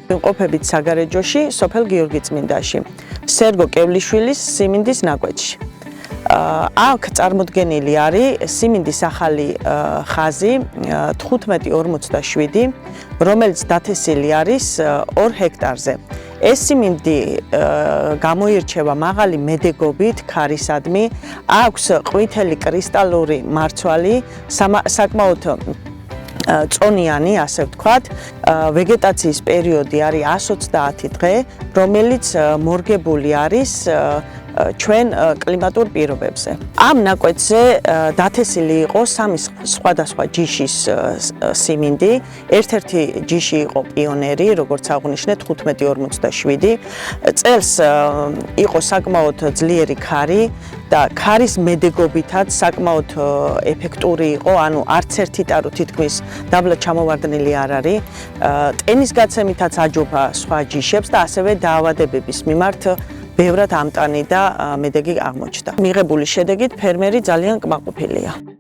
ვიმყოფებით საგარეჯოში, სოფელ გიორგიწმინდაში, სერგო კევლიშვილის სიმინდის ნაკვეთში. აქ წარმოდგენილი არის სიმინდის ახალი ხაზი 1547, რომელიც დათესილი არის 2 ჰექტარზე. ეს სიმინდი გამოირჩევა მაღალი მედეგობით, ქარისადმი, აქვს ყვითელი კრისტალური მარცვალი, საკმაოდ წონიანი, ასე ვთქვათ, ვეგეტაციის პერიოდი არის 130 დღე, რომელიც მორგებული არის ჩვენ კლიმატურ პირობებზე. ამ ნაკვეთზე დათესილი იყო 3 სხვადასხვა ჯიშის სიმინდი. ერთ-ერთი ჯიში იყო პიონერი, როგორც აღნიშნეთ 1547. წელს იყო საკმაოდ ძლიერი ქარი და ქარის მედეგობითაც საკმაოდ ეფექტური იყო, ანუ არც ერთი ტარო თითქმის დაბლა ჩამოვარდნილი არ არის. ტენის გაცემითაც აჯობა სხვა ჯიშებს და ასევე დაავადებების მიმართ ბევრად ამტანი და მედეგი აღმოჩნდა. მიღებული შედეგით ფერმერი ძალიან კმაყოფილია.